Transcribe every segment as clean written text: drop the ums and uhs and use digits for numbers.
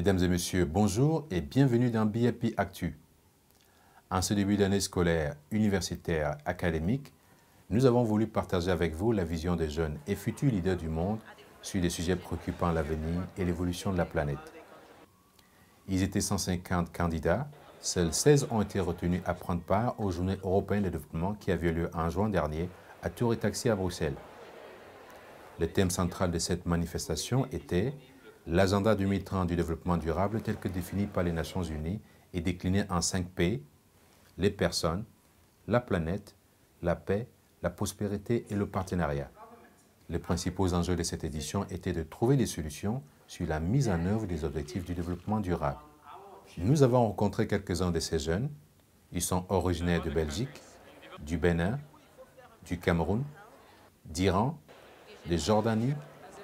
Mesdames et messieurs, bonjour et bienvenue dans BIP Actu. En ce début d'année scolaire, universitaire, académique, nous avons voulu partager avec vous la vision des jeunes et futurs leaders du monde sur des sujets préoccupant l'avenir et l'évolution de la planète. Ils étaient 150 candidats, seuls 16 ont été retenus à prendre part aux journées européennes de développement qui avaient lieu en juin dernier à Tour et Taxi à Bruxelles. Le thème central de cette manifestation était l'agenda 2030 du développement durable tel que défini par les Nations Unies et décliné en 5 P, les personnes, la planète, la paix, la prospérité et le partenariat. Les principaux enjeux de cette édition étaient de trouver des solutions sur la mise en œuvre des objectifs du développement durable. Nous avons rencontré quelques-uns de ces jeunes. Ils sont originaires de Belgique, du Bénin, du Cameroun, d'Iran, de Jordanie,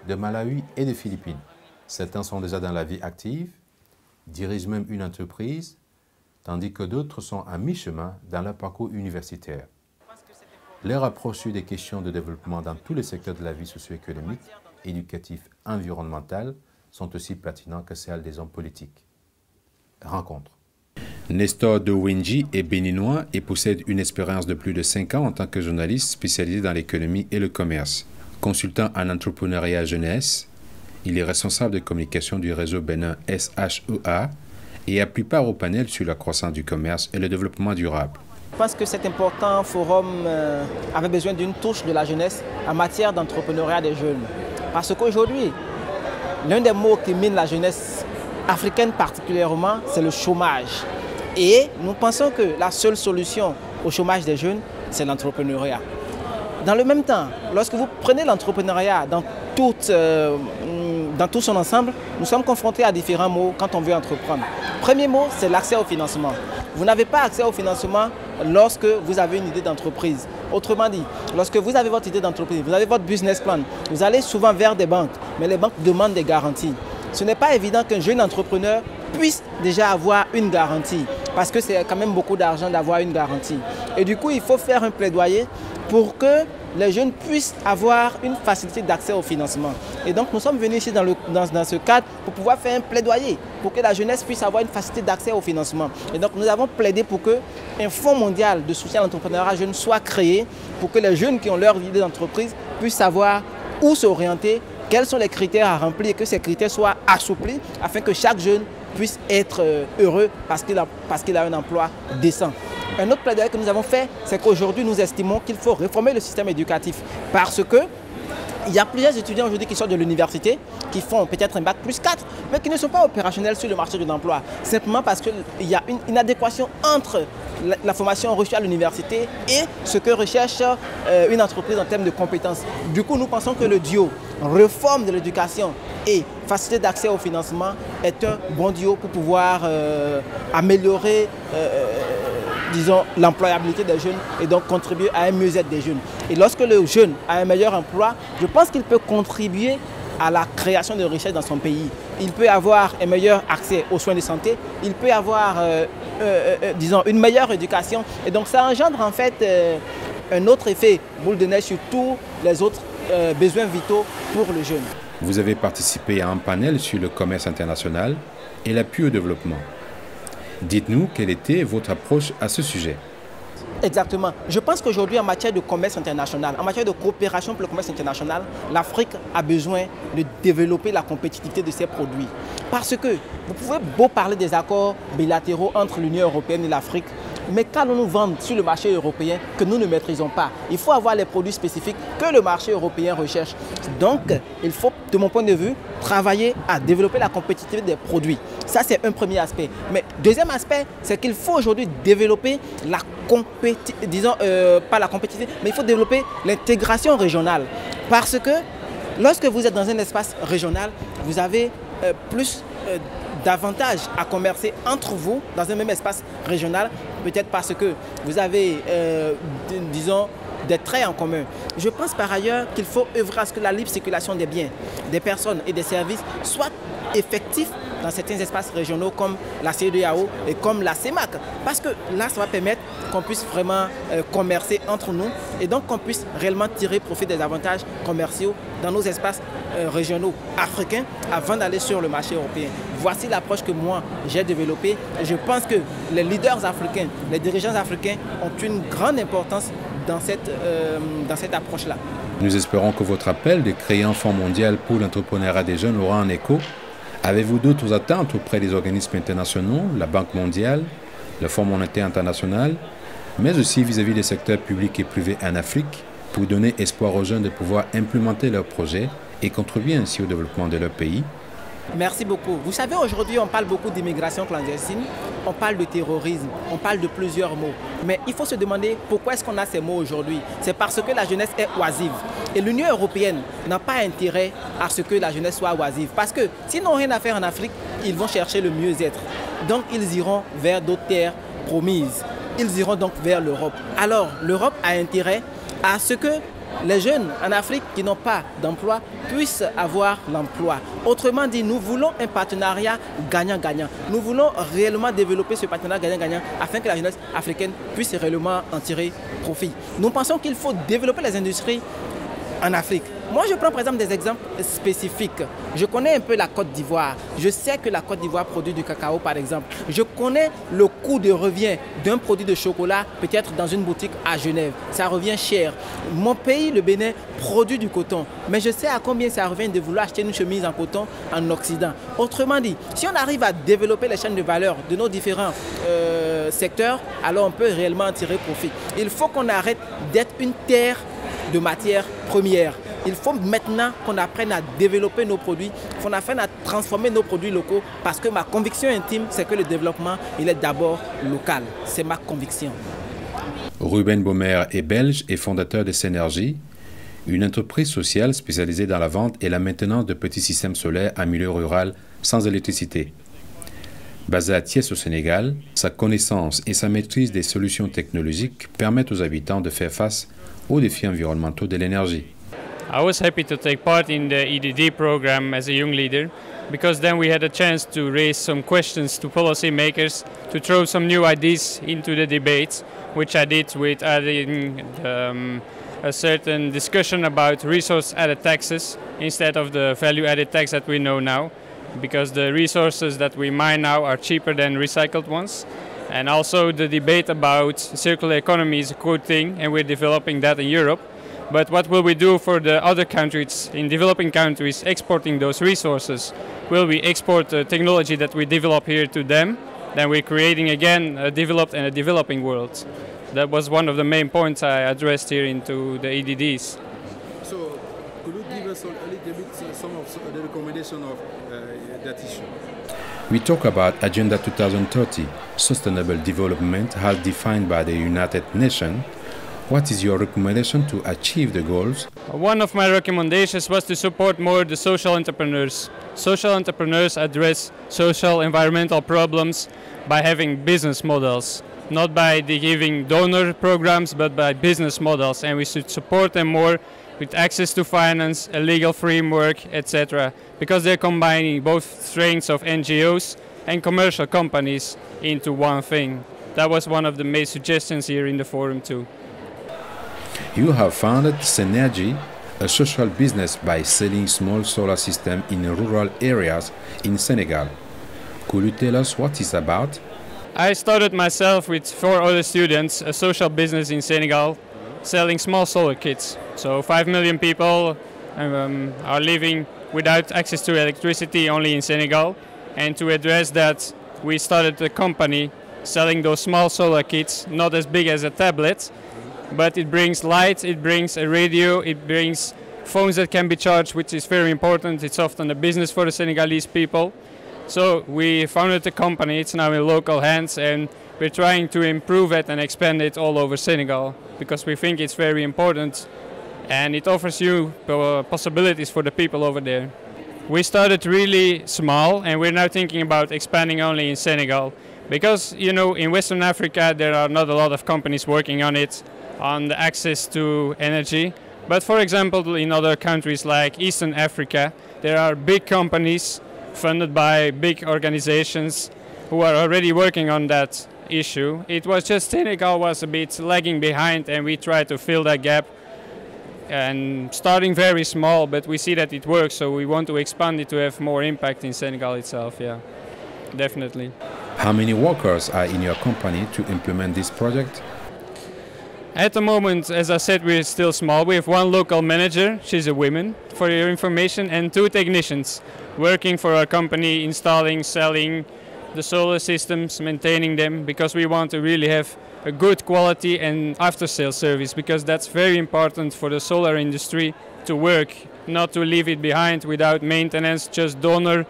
de Malawi et des Philippines. Certains sont déjà dans la vie active, dirigent même une entreprise, tandis que d'autres sont à mi-chemin dans leur parcours universitaire. Leur approche sur des questions de développement dans tous les secteurs de la vie socio-économique, éducative, environnementale sont aussi pertinents que celles des hommes politiques. Rencontre. Nestor de Wenji est béninois et possède une expérience de plus de 5 ans en tant que journaliste spécialisé dans l'économie et le commerce. Consultant en entrepreneuriat jeunesse, il est responsable de communication du réseau Bénin SHEA et appuie part au panel sur la croissance du commerce et le développement durable. Je pense que cet important forum avait besoin d'une touche de la jeunesse en matière d'entrepreneuriat des jeunes. Parce qu'aujourd'hui, l'un des mots qui mine la jeunesse africaine particulièrement, c'est le chômage. Et nous pensons que la seule solution au chômage des jeunes, c'est l'entrepreneuriat. Dans le même temps, lorsque vous prenez l'entrepreneuriat dans tout son ensemble, nous sommes confrontés à différents mots quand on veut entreprendre. Premier mot, c'est l'accès au financement. Vous n'avez pas accès au financement lorsque vous avez une idée d'entreprise. Autrement dit, lorsque vous avez votre idée d'entreprise, vous avez votre business plan, vous allez souvent vers des banques, mais les banques demandent des garanties. Ce n'est pas évident qu'un jeune entrepreneur puisse déjà avoir une garantie, parce que c'est quand même beaucoup d'argent d'avoir une garantie. Et du coup, il faut faire un plaidoyer pour que les jeunes puissent avoir une facilité d'accès au financement. Et donc nous sommes venus ici dans ce cadre pour pouvoir faire un plaidoyer, pour que la jeunesse puisse avoir une facilité d'accès au financement. Et donc nous avons plaidé pour qu'un fonds mondial de soutien à l'entrepreneuriat jeune soit créé, pour que les jeunes qui ont leur idée d'entreprise puissent savoir où s'orienter, quels sont les critères à remplir et que ces critères soient assouplis afin que chaque jeune puisse être heureux parce qu'il a un emploi décent. Un autre plaidoyer que nous avons fait, c'est qu'aujourd'hui nous estimons qu'il faut réformer le système éducatif parce que il y a plusieurs étudiants aujourd'hui qui sortent de l'université, qui font peut-être un bac plus 4, mais qui ne sont pas opérationnels sur le marché de l'emploi. Simplement parce qu'il y a une inadéquation entre la formation reçue à l'université et ce que recherche une entreprise en termes de compétences. Du coup, nous pensons que le duo réforme de l'éducation et facilité d'accès au financement est un bon duo pour pouvoir améliorer disons, l'employabilité des jeunes et donc contribuer à un mieux-être des jeunes. Et lorsque le jeune a un meilleur emploi, je pense qu'il peut contribuer à la création de richesses dans son pays. Il peut avoir un meilleur accès aux soins de santé, il peut avoir disons, une meilleure éducation. Et donc ça engendre en fait un autre effet boule de neige sur tous les autres besoins vitaux pour le jeune. Vous avez participé à un panel sur le commerce international et l'appui au développement. Dites-nous quelle était votre approche à ce sujet. Exactement. Je pense qu'aujourd'hui, en matière de commerce international, en matière de coopération pour le commerce international, l'Afrique a besoin de développer la compétitivité de ses produits. Parce que vous pouvez beau parler des accords bilatéraux entre l'Union européenne et l'Afrique, mais qu'allons-nous vendre sur le marché européen que nous ne maîtrisons pas? Il faut avoir les produits spécifiques que le marché européen recherche. Donc, il faut, de mon point de vue, travailler à développer la compétitivité des produits. Ça, c'est un premier aspect. Mais deuxième aspect, c'est qu'il faut aujourd'hui développer la compétitivité, disons, pas la compétitivité, mais il faut développer l'intégration régionale. Parce que lorsque vous êtes dans un espace régional, vous avez plus davantage à commercer entre vous dans un même espace régional, peut-être parce que vous avez, disons, des traits en commun. Je pense par ailleurs qu'il faut œuvrer à ce que la libre circulation des biens, des personnes et des services soit effective dans certains espaces régionaux comme la CEDEAO et comme la CEMAC. Parce que là, ça va permettre qu'on puisse vraiment commercer entre nous et donc qu'on puisse réellement tirer profit des avantages commerciaux dans nos espaces régionaux africains avant d'aller sur le marché européen. Voici l'approche que moi j'ai développée et je pense que les leaders africains, les dirigeants africains ont une grande importance dans cette approche-là. Nous espérons que votre appel de créer un fonds mondial pour l'entrepreneuriat des jeunes aura un écho. Avez-vous d'autres attentes auprès des organismes internationaux, la Banque mondiale, le Fonds monétaire international, mais aussi vis-à-vis des secteurs publics et privés en Afrique, pour donner espoir aux jeunes de pouvoir implémenter leurs projets et contribuer ainsi au développement de leur pays? Merci beaucoup. Vous savez, aujourd'hui, on parle beaucoup d'immigration clandestine, on parle de terrorisme, on parle de plusieurs mots. Mais il faut se demander pourquoi est-ce qu'on a ces mots aujourd'hui. C'est parce que la jeunesse est oisive. Et l'Union européenne n'a pas intérêt à ce que la jeunesse soit oisive. Parce que s'ils n'ont rien à faire en Afrique, ils vont chercher le mieux-être. Donc, ils iront vers d'autres terres promises. Ils iront donc vers l'Europe. Alors, l'Europe a intérêt à ce que les jeunes en Afrique qui n'ont pas d'emploi puissent avoir l'emploi. Autrement dit, nous voulons un partenariat gagnant-gagnant. Nous voulons réellement développer ce partenariat gagnant-gagnant afin que la jeunesse africaine puisse réellement en tirer profit. Nous pensons qu'il faut développer les industries en Afrique. Moi, je prends par exemple des exemples spécifiques. Je connais un peu la Côte d'Ivoire. Je sais que la Côte d'Ivoire produit du cacao, par exemple. Je connais le coût de revient d'un produit de chocolat, peut-être dans une boutique à Genève. Ça revient cher. Mon pays, le Bénin, produit du coton. Mais je sais à combien ça revient de vouloir acheter une chemise en coton en Occident. Autrement dit, si on arrive à développer les chaînes de valeur de nos différents secteurs, alors on peut réellement en tirer profit. Il faut qu'on arrête d'être une terre de matières premières. Il faut maintenant qu'on apprenne à développer nos produits, qu'on apprenne à transformer nos produits locaux parce que ma conviction intime, c'est que le développement, il est d'abord local. C'est ma conviction. Ruben Baumer est belge et fondateur de Synergie, une entreprise sociale spécialisée dans la vente et la maintenance de petits systèmes solaires en milieu rural sans électricité. Basé à Thiès au Sénégal, sa connaissance et sa maîtrise des solutions technologiques permettent aux habitants de faire face aux défis environnementaux de l'énergie. I was happy to take part in the EDD program as a young leader because then we had a chance to raise some questions to policymakers, to throw some new ideas into the debate, which I did with adding a certain discussion about resource-added taxes instead of the value-added tax that we know now, because the resources that we mine now are cheaper than recycled ones. And also the debate about circular economy is a good thing, and we're developing that in Europe. But what will we do for the other countries, in developing countries, exporting those resources? Will we export the technology that we develop here to them? Then we're creating again a developed and a developing world. That was one of the main points I addressed here into the EDDs. So, could you give us a little bit some of the recommendation of that issue? We talk about Agenda 2030, Sustainable Development as defined by the United Nations. What is your recommendation to achieve the goals? One of my recommendations was to support more the social entrepreneurs. Social entrepreneurs address social environmental problems by having business models, not by giving donor programs, but by business models, and we should support them more with access to finance, a legal framework, etc., because they're combining both strengths of NGOs and commercial companies into one thing. That was one of the main suggestions here in the forum too. You have founded Synergy, a social business by selling small solar systems in rural areas in Senegal. Could you tell us what it's about? I started myself with 4 other students a social business in Senegal, selling small solar kits. So 5 million people are living without access to electricity only in Senegal. And to address that, we started a company selling those small solar kits, not as big as a tablet, but it brings light, it brings a radio, it brings phones that can be charged, which is very important. It's often a business for the Senegalese people. So we founded the company, it's now in local hands, and we're trying to improve it and expand it all over Senegal because we think it's very important and it offers you possibilities for the people over there. We started really small and we're now thinking about expanding only in Senegal because, you know, in Western Africa there are not a lot of companies working on it, on the access to energy. But for example, in other countries like Eastern Africa, there are big companies funded by big organizations who are already working on that issue. It was just Senegal was a bit lagging behind, and we tried to fill that gap. And starting very small, but we see that it works, so we want to expand it to have more impact in Senegal itself, yeah, definitely. How many workers are in your company to implement this project? At the moment, as I said, we're still small. We have one local manager, she's a woman, for your information, and 2 technicians working for our company, installing, selling the solar systems, maintaining them, because we want to really have a good quality and after-sales service, because that's very important for the solar industry to work, not to leave it behind without maintenance, just donor.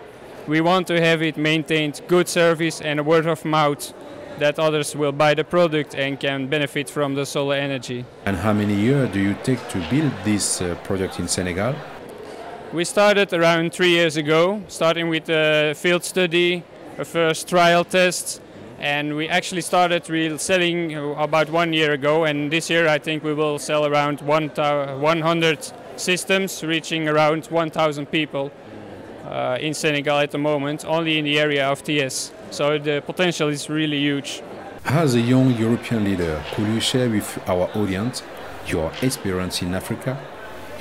We want to have it maintained, good service and a word of mouth that others will buy the product and can benefit from the solar energy. And how many years do you take to build this project in Senegal? We started around 3 years ago, starting with a field study, a first trial test, and we actually started real selling about 1 year ago, and this year I think we will sell around 100 systems, reaching around 1,000 people in Senegal at the moment, only in the area of TS. So the potential is really huge. As a young European leader, could you share with our audience your experience in Africa,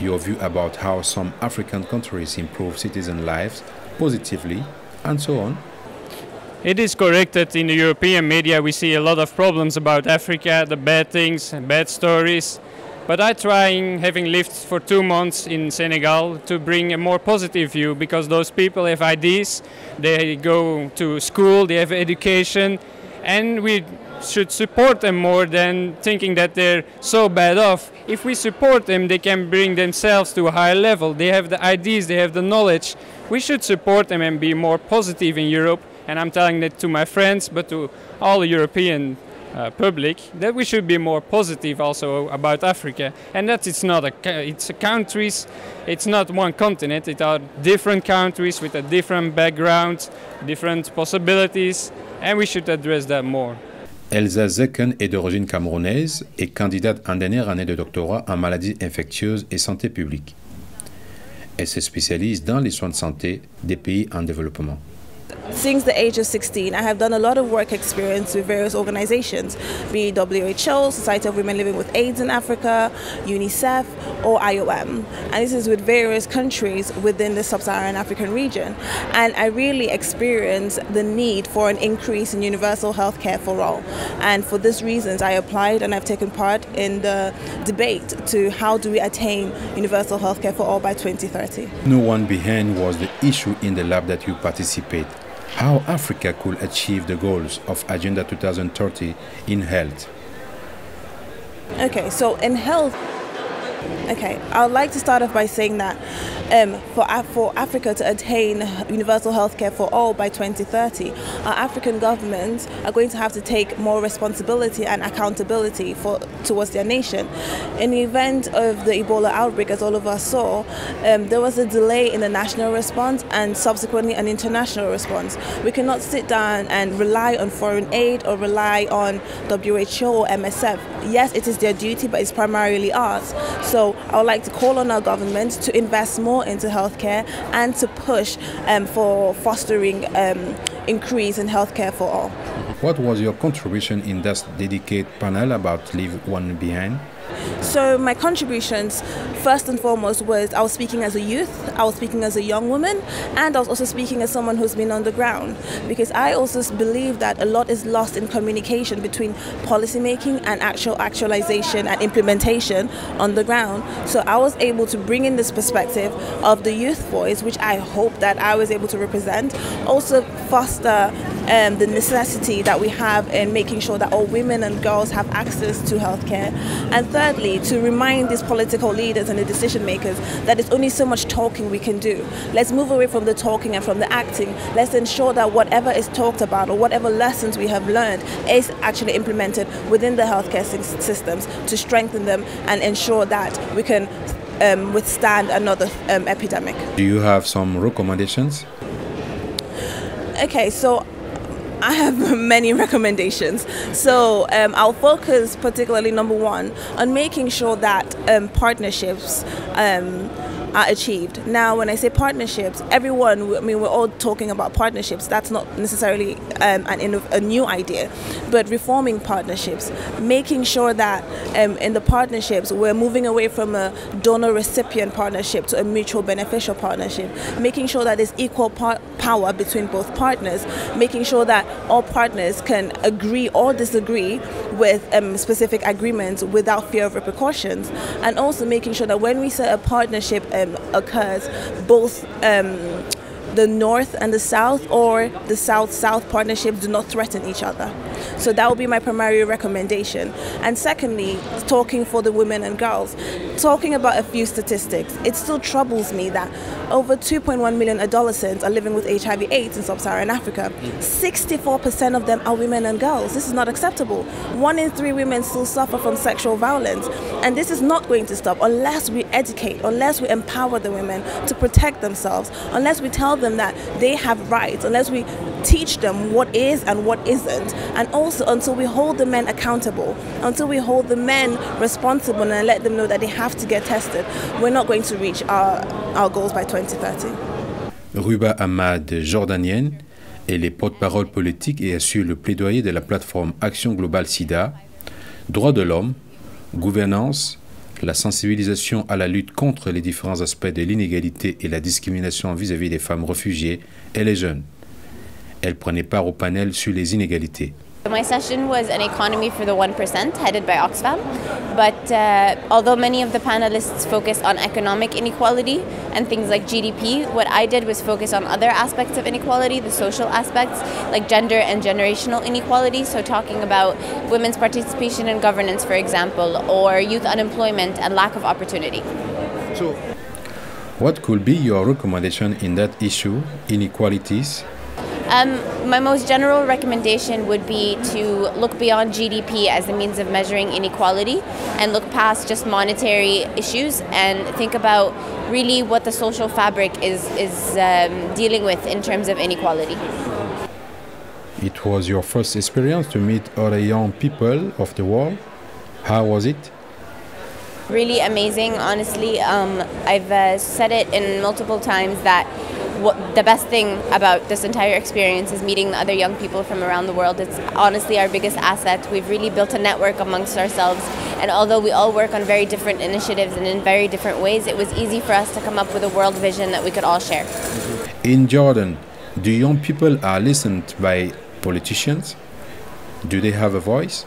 your view about how some African countries improve citizen lives positively, and so on? It is correct that in the European media we see a lot of problems about Africa, the bad things, bad stories. But I'm trying, having lived for 2 months in Senegal, to bring a more positive view, because those people have ideas, they go to school, they have education, and we should support them more than thinking that they're so bad off. If we support them, they can bring themselves to a higher level. They have the ideas, they have the knowledge. We should support them and be more positive in Europe. And I'm telling that to my friends, but to all the European public, that we should be more positive also about Africa. And that it's countries, it's not one continent, it are different countries with a different background, different possibilities, and we should address that more. Elsa Zecken est d'origine camerounaise et candidate en dernière année de doctorat en maladies infectieuses et santé publique. Elle se spécialise dans les soins de santé des pays en développement. Since the age of 16, I have done a lot of work experience with various organizations, be it WHO, Society of Women Living with AIDS in Africa, UNICEF, or IOM. And this is with various countries within the sub-Saharan African region. And I really experienced the need for an increase in universal health care for all. And for these reasons, I applied and I've taken part in the debate to how do we attain universal health care for all by 2030. No one behind was the issue in the lab that you participate. How Africa could achieve the goals of Agenda 2030 in health? Okay, so in health, I would like to start off by saying that for Africa to attain universal health care for all by 2030, our African governments are going to have to take more responsibility and accountability towards their nation. In the event of the Ebola outbreak, as all of us saw, there was a delay in the national response and subsequently an international response. We cannot sit down and rely on foreign aid or rely on WHO or MSF. Yes, it is their duty, but it's primarily ours. So I would like to call on our government to invest more into healthcare and to push for fostering increase in healthcare for all. What was your contribution in this dedicated panel about Leave One Behind? So my contributions, first and foremost, was I was speaking as a youth, I was speaking as a young woman, and I was also speaking as someone who's been on the ground, because I also believe that a lot is lost in communication between policy making and actualization and implementation on the ground. So I was able to bring in this perspective of the youth voice, which I hope that I was able to represent, also foster the necessity that we have in making sure that all women and girls have access to healthcare, and thirdly, to remind these political leaders and the decision makers that it's only so much talking we can do. Let's move away from the talking and from the acting. Let's ensure that whatever is talked about or whatever lessons we have learned is actually implemented within the healthcare systems to strengthen them and ensure that we can withstand another epidemic. Do you have some recommendations? Okay, so I have many recommendations. So I'll focus particularly, number one, on making sure that partnerships are achieved. Now, when I say partnerships, everyone, I mean, we're all talking about partnerships. That's not necessarily a new idea, but reforming partnerships, making sure that in the partnerships, we're moving away from a donor-recipient partnership to a mutual beneficial partnership, making sure that there's equal power between both partners, making sure that all partners can agree or disagree with specific agreements without fear of repercussions, and also making sure that when we say a partnership occurs, both the North and the South or the South-South partnerships do not threaten each other. So that would be my primary recommendation. And secondly, talking for the women and girls, talking about a few statistics, it still troubles me that over 2.1 million adolescents are living with HIV/AIDS in sub-Saharan Africa. 64% of them are women and girls. This is not acceptable. 1 in 3 women still suffer from sexual violence. And this is not going to stop unless we educate, unless we empower the women to protect themselves, unless we tell them that they have rights, unless we teach them what is and what isn't, and also until we hold the men accountable, until we hold the men responsible and let them know that they have to get tested, we're not going to reach our goals by 2030. Ruba Ahmad, jordanienne, elle est porte-parole politique et assure le plaidoyer de la plateforme Action Globale SIDA, droits de l'homme, gouvernance, la sensibilisation à la lutte contre les différents aspects de l'inégalité et la discrimination vis-à-vis des femmes réfugiées et les jeunes. Elle prenait part au panel sur les inégalités. My session was an economy for the 1%, headed by Oxfam. But although many of the panelists focused on economic inequality and things like GDP, what I did was focus on other aspects of inequality, the social aspects, like gender and generational inequality. So talking about women's participation in governance, for example, or youth unemployment and lack of opportunity. So, what could be your recommendation in that issue, inequalities? My most general recommendation would be to look beyond GDP as a means of measuring inequality and look past just monetary issues and think about really what the social fabric is dealing with in terms of inequality. It was your first experience to meet other young people of the world. How was it? Really amazing, honestly. I've said it in multiple times that the best thing about this entire experience is meeting the other young people from around the world. It's honestly our biggest asset. We've really built a network amongst ourselves, and although we all work on very different initiatives and in very different ways, it was easy for us to come up with a world vision that we could all share. In Jordan, do young people are listened by politicians? Do they have a voice?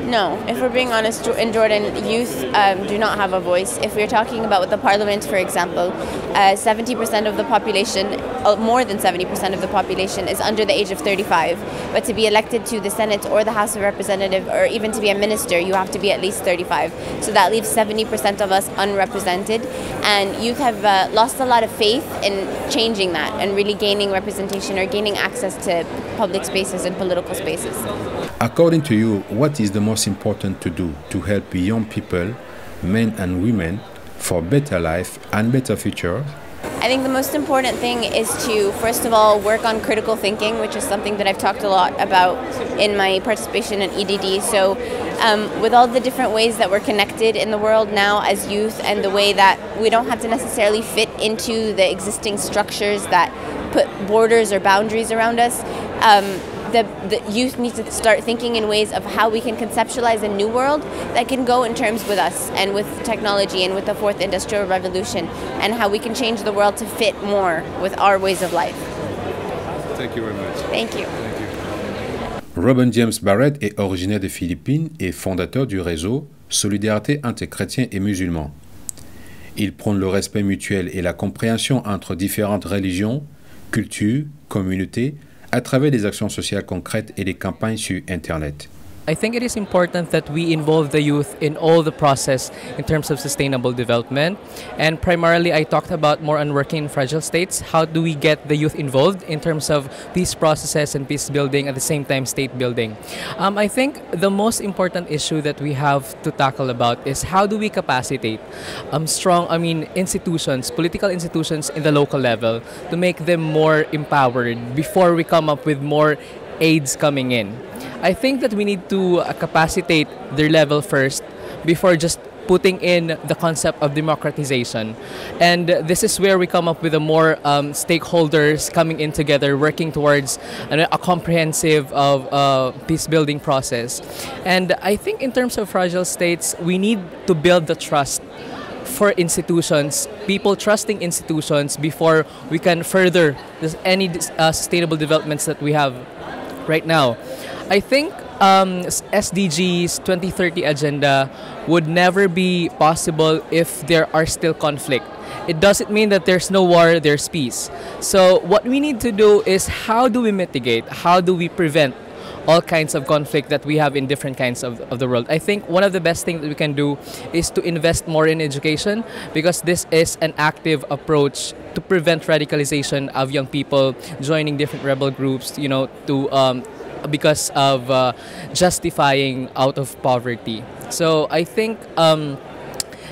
No, if we're being honest, in Jordan, youth do not have a voice. If we're talking about the parliament, for example, 70% of the population, more than 70% of the population is under the age of 35. But to be elected to the Senate or the House of Representatives, or even to be a minister, you have to be at least 35. So that leaves 70% of us unrepresented. And youth have lost a lot of faith in changing that and really gaining representation or gaining access to public spaces and political spaces. According to you, what is the most important to do to help young people, men and women, for better life and better future? I think the most important thing is to, first of all, work on critical thinking, which is something that I've talked a lot about in my participation in EDD. So with all the different ways that we're connected in the world now as youth, and the way that we don't have to necessarily fit into the existing structures that put borders or boundaries around us, the youth needs to start thinking in ways of how we can conceptualize a new world that can go in terms with us and with technology and with the 4th Industrial Revolution, and how we can change the world to fit more with our ways of life. Thank you very much. Thank you. Robin James Barrett est originaire des Philippines et fondateur du réseau Solidarité entre chrétiens et musulmans. Il prône le respect mutuel et la compréhension entre différentes religions, cultures, communautés, à travers des actions sociales concrètes et des campagnes sur Internet. I think it is important that we involve the youth in all the process in terms of sustainable development. And primarily, I talked about more on working in fragile states. How do we get the youth involved in terms of peace processes and peace building, at the same time state building? I think the most important issue that we have to tackle about is how do we capacitate institutions, political institutions in the local level to make them more empowered before we come up with more aids coming in. I think that we need to capacitate their level first before just putting in the concept of democratization. And this is where we come up with a more stakeholders coming in together, working towards a comprehensive peace-building process. And I think in terms of fragile states, we need to build the trust for institutions, people trusting institutions before we can further any sustainable developments that we have right now. I think SDGs 2030 agenda would never be possible if there are still conflict. It doesn't mean that there's no war, there's peace. So what we need to do is how do we mitigate, how do we prevent all kinds of conflict that we have in different kinds of the world. I think one of the best things that we can do is to invest more in education, because this is an active approach to prevent radicalization of young people joining different rebel groups, because of justifying out of poverty. So I think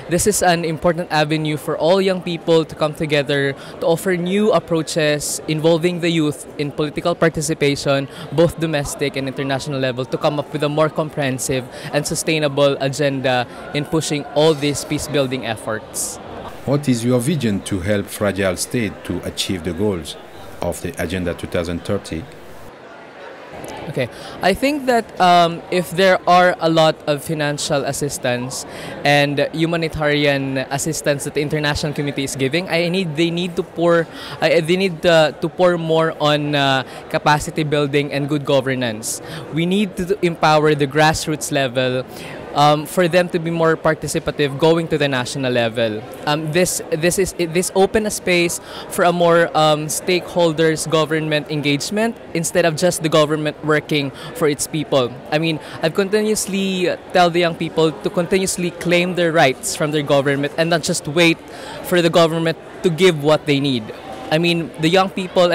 this is an important avenue for all young people to come together to offer new approaches involving the youth in political participation, both domestic and international level, to come up with a more comprehensive and sustainable agenda in pushing all these peace-building efforts. What is your vision to help fragile states to achieve the goals of the Agenda 2030? Okay, I think that if there are a lot of financial assistance and humanitarian assistance that the international community is giving, they need to pour more on capacity building and good governance. We need to empower the grassroots level. For them to be more participative, going to the national level. This open a space for a more stakeholders government engagement instead of just the government working for its people. I mean, I've continuously tell the young people to continuously claim their rights from their government and not just wait for the government to give what they need. I mean, the young people,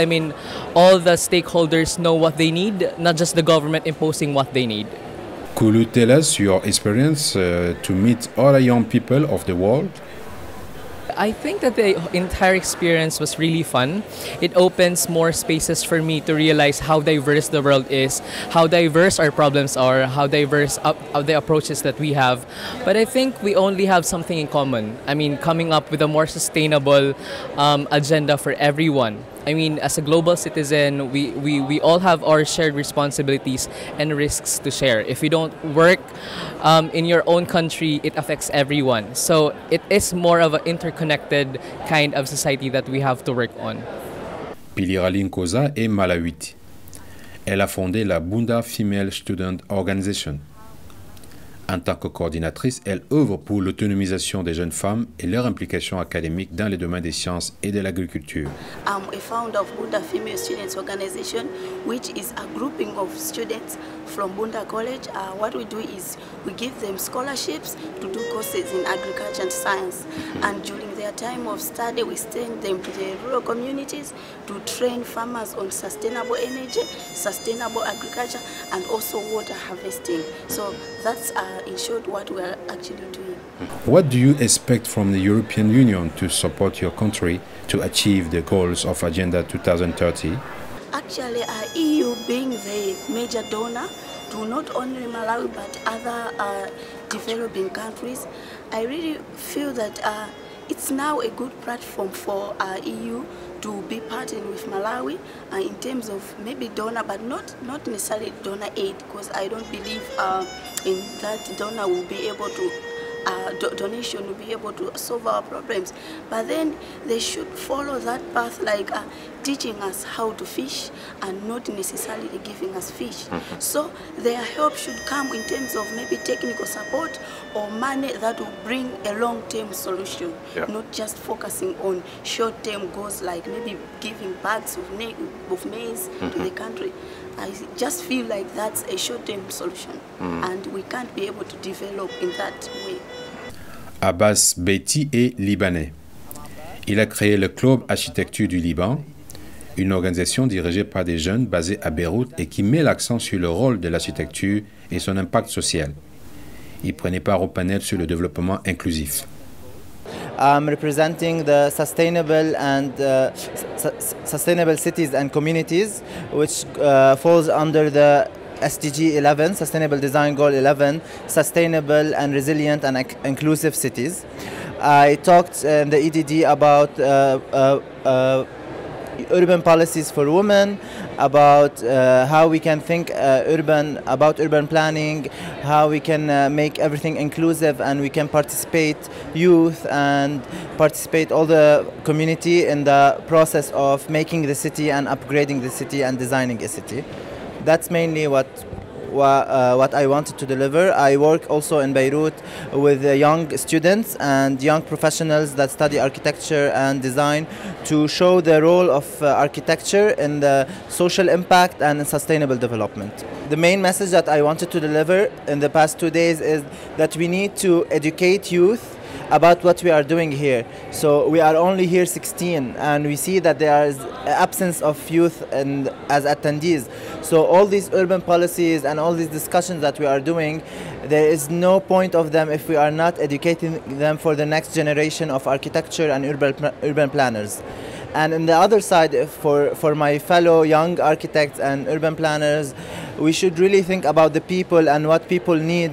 all the stakeholders know what they need, not just the government imposing what they need. Could you tell us your experience to meet other young people of the world? I think that the entire experience was really fun. It opens more spaces for me to realize how diverse the world is, how diverse our problems are, how diverse the approaches that we have. But I think we only have something in common. I mean, coming up with a more sustainable agenda for everyone. I mean, as a global citizen, we all have our shared responsibilities and risks to share. If we don't work in your own country, it affects everyone. So it is more of an interconnected kind of society that we have to work on. Piliraline Koza est malawite. Elle a fondé la Bunda Female Student Organization. En tant que coordinatrice, elle œuvre pour l'autonomisation des jeunes femmes et leur implication académique dans les domaines des sciences et de l'agriculture. I'm a founder of Bunda Female Students Organization, which is a grouping of students from Bunda College. What we do is we give them scholarships to do courses in agriculture and science. And during their time of study, we send them to the rural communities to train farmers on sustainable energy, sustainable agriculture, and also water harvesting. So that's in short what we are actually doing. What do you expect from the European Union to support your country to achieve the goals of Agenda 2030? Actually, EU being the major donor to not only Malawi but other developing countries, I really feel that it's now a good platform for EU to be partnering with Malawi in terms of maybe donor, but not necessarily donor aid, because I don't believe in that donor will be able to donation will be able to solve our problems. But then they should follow that path, like teaching us how to fish and not necessarily giving us fish. So their help should come in terms of maybe technical support or money that will bring a long-term solution, not just focusing on short-term goals like maybe giving bags of maize to the country. I just feel like that's a short-term solution, and we can't be able to develop in that way. Abbas Beiti est libanais. Il a créé le Club Architecture du Liban, une organisation dirigée par des jeunes basés à Beyrouth et qui met l'accent sur le rôle de l'architecture et son impact social. Il prenait part au panel sur le développement inclusif. I'm representing the sustainable and sustainable cities and communities, which falls under the SDG 11, Sustainable Design Goal 11, Sustainable and Resilient and Inclusive Cities. I talked in the EDD about urban policies for women, about how we can think about urban planning, how we can make everything inclusive, and we can participate youth and participate all the community in the process of making the city and upgrading the city and designing a city. That's mainly what I wanted to deliver. I work also in Beirut with young students and young professionals that study architecture and design to show the role of architecture in the social impact and in sustainable development. The main message that I wanted to deliver in the past 2 days is that we need to educate youth about what we are doing here. So we are only here 16, and we see that there is absence of youth as attendees. So all these urban policies and all these discussions that we are doing, there is no point of them if we are not educating them for the next generation of architecture and urban planners. And on the other side, for my fellow young architects and urban planners, we should really think about the people and what people need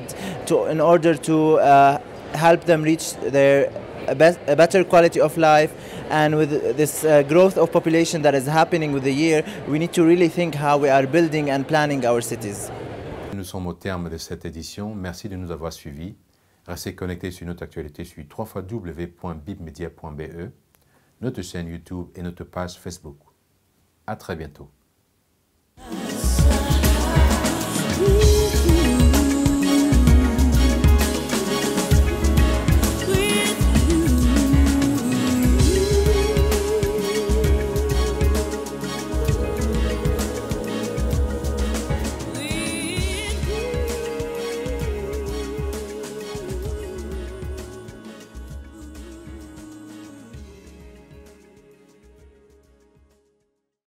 in order to help them reach a better quality of life. And with this growth of population that is happening with the year, we need to really think how we are building and planning our cities. Nous sommes au terme de cette édition. Merci de nous avoir suivis. Restez connectés sur notre actualité sur www.bibmedia.be, notre chaîne YouTube et notre page Facebook. À très bientôt.